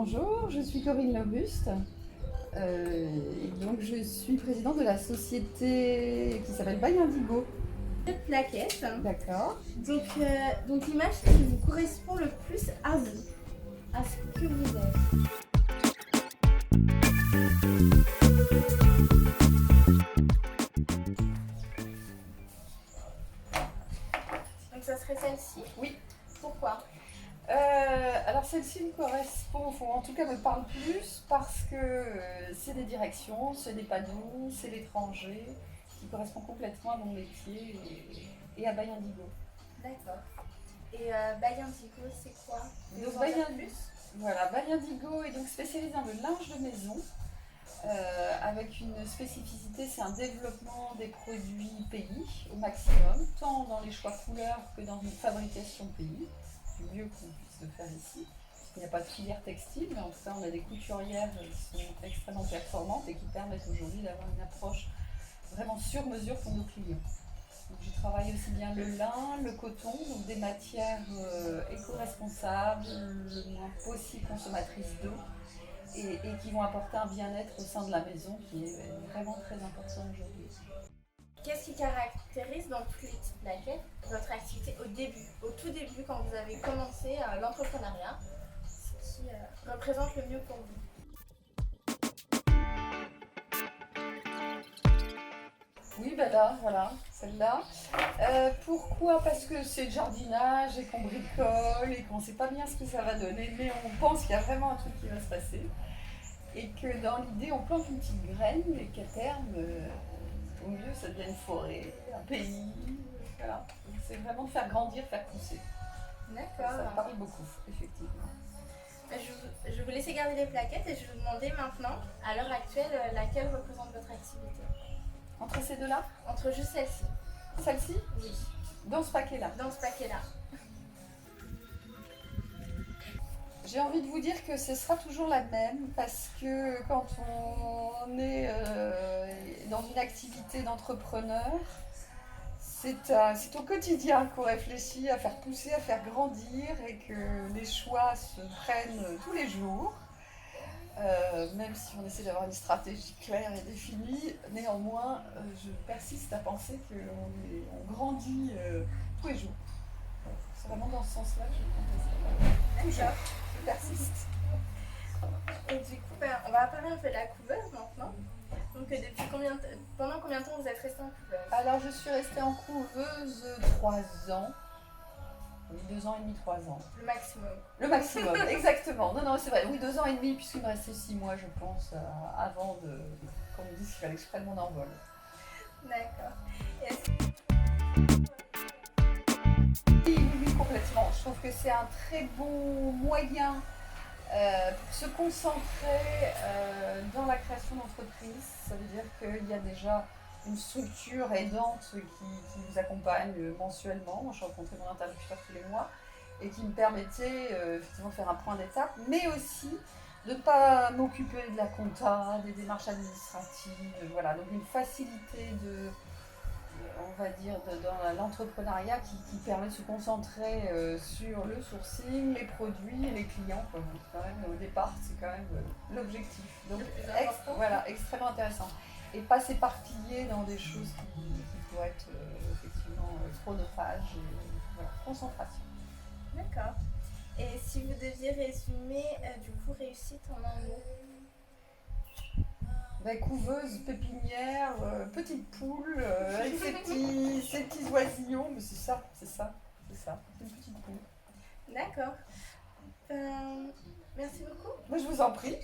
Bonjour, je suis Corinne Lobuste. Donc je suis présidente de la société qui s'appelle By Indigo. Cette plaquette. D'accord. Donc l'image qui vous correspond le plus à vous, à ce que vous êtes. Donc ça serait celle-ci. Oui. Pourquoi? Alors celle-ci me correspond, en tout cas me parle plus parce que c'est des directions, c'est des panneaux, c'est l'étranger qui correspond complètement à mon métier et à By Indigo. D'accord. Et By Indigo, c'est quoi? Donc By Indigo est donc spécialisé dans le linge de maison. Avec une spécificité, c'est un développement des produits pays au maximum, tant dans les choix couleurs que dans une fabrication pays. C'est mieux qu'on puisse le faire ici. Il n'y a pas de filière textile, mais en tout cas, on a des couturières qui sont extrêmement performantes et qui permettent aujourd'hui d'avoir une approche vraiment sur mesure pour nos clients. Donc, je travaille aussi bien le lin, le coton, donc des matières éco-responsables, le moins possible consommatrices d'eau. Et qui vont apporter un bien-être au sein de la maison qui est vraiment très important aujourd'hui. Qu'est-ce qui caractérise dans Fluid Plaquette votre activité au tout début quand vous avez commencé l'entrepreneuriat? Ce qui représente le mieux pour vous? Oui, ben là, voilà, celle-là. Pourquoi? Parce que c'est le jardinage et qu'on bricole et qu'on ne sait pas bien ce que ça va donner, mais on pense qu'il y a vraiment un truc qui va se passer. Et que dans l'idée, on plante une petite graine et qu'à terme, au mieux, ça devient une forêt, un pays. Voilà. Donc, c'est vraiment de faire grandir, faire pousser. D'accord. Ça parle beaucoup, effectivement. Je vais vous laisser garder les plaquettes et je vais vous demander maintenant, à l'heure actuelle, laquelle représente votre activité? Entre ces deux-là? Entre juste celle-ci. Celle-ci? Oui. Dans ce paquet-là? Dans ce paquet-là. J'ai envie de vous dire que ce sera toujours la même parce que quand on est dans une activité d'entrepreneur, c'est au quotidien qu'on réfléchit à faire pousser, à faire grandir et que les choix se prennent tous les jours. Même si on essaie d'avoir une stratégie claire et définie, néanmoins, je persiste à penser qu'on grandit tous les jours. C'est vraiment dans ce sens-là que je pense. D'accord. Je persiste. Et du coup, on va parler un peu de la couveuse maintenant. Donc, pendant combien de temps vous êtes restée en couveuse? Alors, je suis restée en couveuse 3 ans. Oui, 2 ans et demi, 3 ans. Le maximum. Le maximum, exactement. Non, c'est vrai. Oui, 2 ans et demi, puisqu'il me restait 6 mois, je pense, avant qu'on me dise qu'il fallait que je prenne mon envol. D'accord. Oui, complètement. Je trouve que c'est un très bon moyen pour se concentrer dans la création d'entreprise. Ça veut dire qu'il y a déjà une structure aidante qui vous accompagne mensuellement. Moi, je rencontrais mon interlocuteur tous les mois et qui me permettait effectivement de faire un point d'étape, mais aussi de ne pas m'occuper de la compta, des démarches administratives. Voilà, donc une facilité on va dire, dans l'entrepreneuriat qui permet de se concentrer sur le sourcing, les produits et les clients. Quoi. Donc, quand même, au départ, c'est quand même l'objectif. Donc, voilà, extrêmement intéressant. Et pas s'éparpiller dans des choses qui pourraient être effectivement chronophages. Voilà, concentration. D'accord. Et si vous deviez résumer, du coup, réussite en un mot? Couveuse, pépinière, petite poule, avec ses petits oisillons, mais c'est ça, c'est une petite poule. D'accord. Merci beaucoup. Moi, je vous en prie.